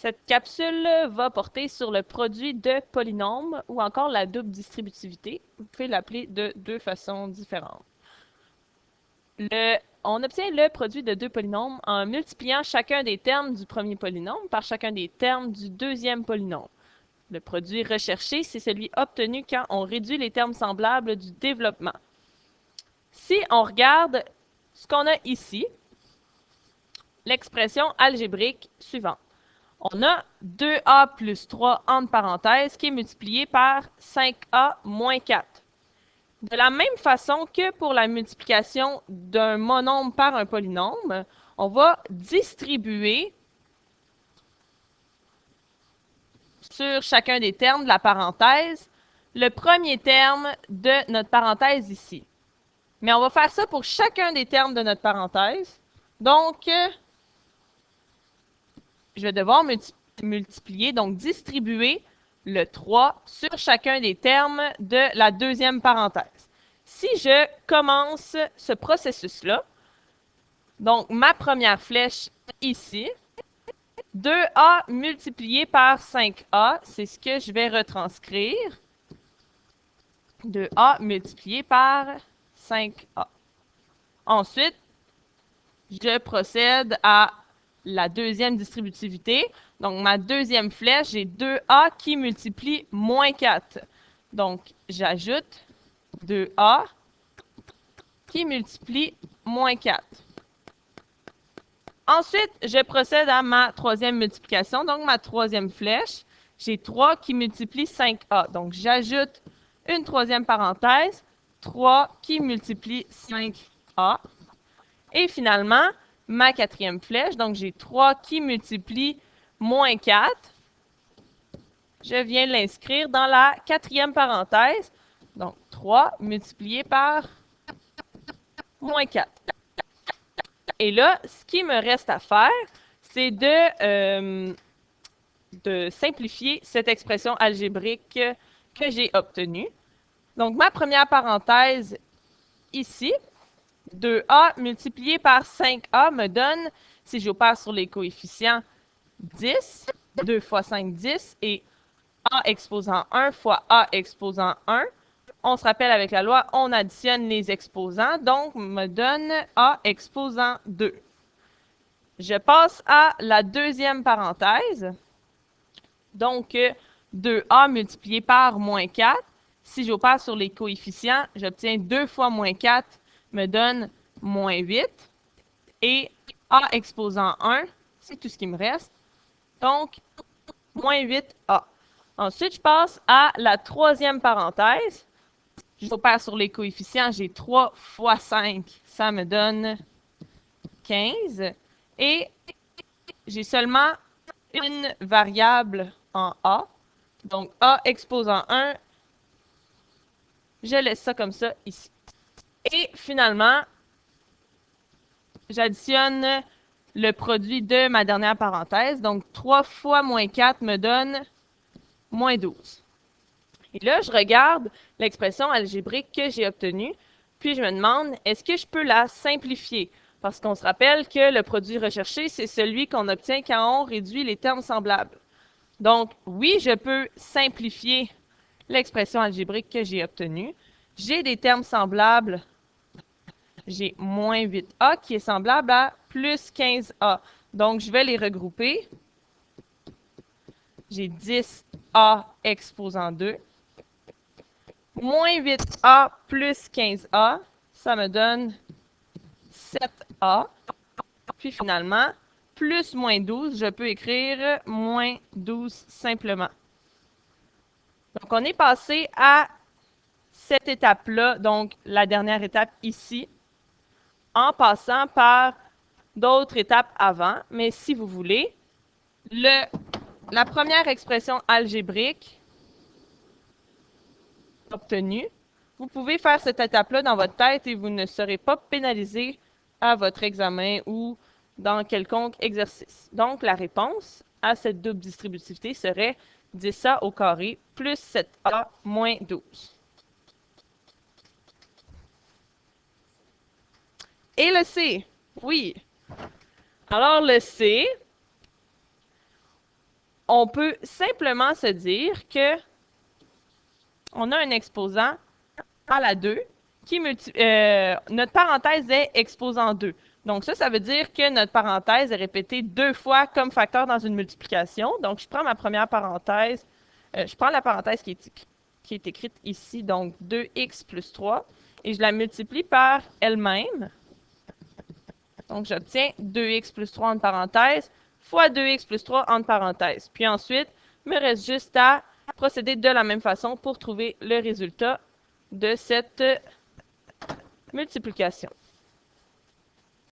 Cette capsule va porter sur le produit de polynômes ou encore la double distributivité. Vous pouvez l'appeler de deux façons différentes. On obtient le produit de deux polynômes en multipliant chacun des termes du premier polynôme par chacun des termes du deuxième polynôme. Le produit recherché, c'est celui obtenu quand on réduit les termes semblables du développement. Si on regarde ce qu'on a ici, l'expression algébrique suivante. On a 2a plus 3 entre parenthèses qui est multiplié par 5a moins 4. De la même façon que pour la multiplication d'un monombre par un polynôme, on va distribuer sur chacun des termes de la parenthèse le premier terme de notre parenthèse ici. Mais on va faire ça pour chacun des termes de notre parenthèse. Donc, je vais devoir multiplier, donc distribuer le 3 sur chacun des termes de la deuxième parenthèse. Si je commence ce processus-là, donc ma première flèche ici, 2a multiplié par 5a, c'est ce que je vais retranscrire. 2a multiplié par 5a. Ensuite, je procède à la deuxième distributivité. Donc, ma deuxième flèche, j'ai 2a qui multiplie moins 4. Donc, j'ajoute 2a qui multiplie moins 4. Ensuite, je procède à ma troisième multiplication. Donc, ma troisième flèche, j'ai 3 qui multiplie 5a. Donc, j'ajoute une troisième parenthèse, 3 qui multiplie 5a. Et finalement, ma quatrième flèche, donc j'ai 3 qui multiplie moins 4. Je viens l'inscrire dans la quatrième parenthèse. Donc, 3 multiplié par moins 4. Et là, ce qui me reste à faire, c'est de simplifier cette expression algébrique que j'ai obtenue. Donc, ma première parenthèse ici, 2a multiplié par 5a me donne, si j'opère sur les coefficients, 10. 2 fois 5, 10. Et a exposant 1 fois a exposant 1. On se rappelle avec la loi, on additionne les exposants, donc me donne a exposant 2. Je passe à la deuxième parenthèse. Donc, 2a multiplié par moins 4. Si j'opère sur les coefficients, j'obtiens 2 fois moins 4 me donne moins 8. Et a exposant 1, c'est tout ce qui me reste. Donc, moins 8a. Ensuite, je passe à la troisième parenthèse. J'opère sur les coefficients, j'ai 3 fois 5, ça me donne 15. Et j'ai seulement une variable en a. Donc, a exposant 1, je laisse ça comme ça ici. Et finalement, j'additionne le produit de ma dernière parenthèse. Donc, 3 fois moins 4 me donne moins 12. Et là, je regarde l'expression algébrique que j'ai obtenue, puis je me demande, est-ce que je peux la simplifier? Parce qu'on se rappelle que le produit recherché, c'est celui qu'on obtient quand on réduit les termes semblables. Donc, oui, je peux simplifier l'expression algébrique que j'ai obtenue. J'ai des termes semblables. J'ai moins 8a qui est semblable à plus 15a. Donc, je vais les regrouper. J'ai 10a exposant 2. Moins 8a plus 15a, ça me donne 7a. Puis finalement, plus moins 12, je peux écrire moins 12 simplement. Donc, on est passé à cette étape-là, donc la dernière étape ici, en passant par d'autres étapes avant. Mais si vous voulez, la première expression algébrique obtenue, vous pouvez faire cette étape-là dans votre tête et vous ne serez pas pénalisé à votre examen ou dans quelconque exercice. Donc, la réponse à cette double distributivité serait 10a au carré plus 7a moins 12. Et le C, oui. Alors, le C, on peut simplement se dire que on a un exposant à la 2 qui notre parenthèse est exposant 2. Donc ça veut dire que notre parenthèse est répétée 2 fois comme facteur dans une multiplication. Donc je prends ma première parenthèse, je prends la parenthèse qui est écrite ici, donc 2x plus 3, et je la multiplie par elle-même. Donc j'obtiens 2x plus 3 entre parenthèses fois 2x plus 3 entre parenthèses. Puis ensuite, il me reste juste à procéder de la même façon pour trouver le résultat de cette multiplication.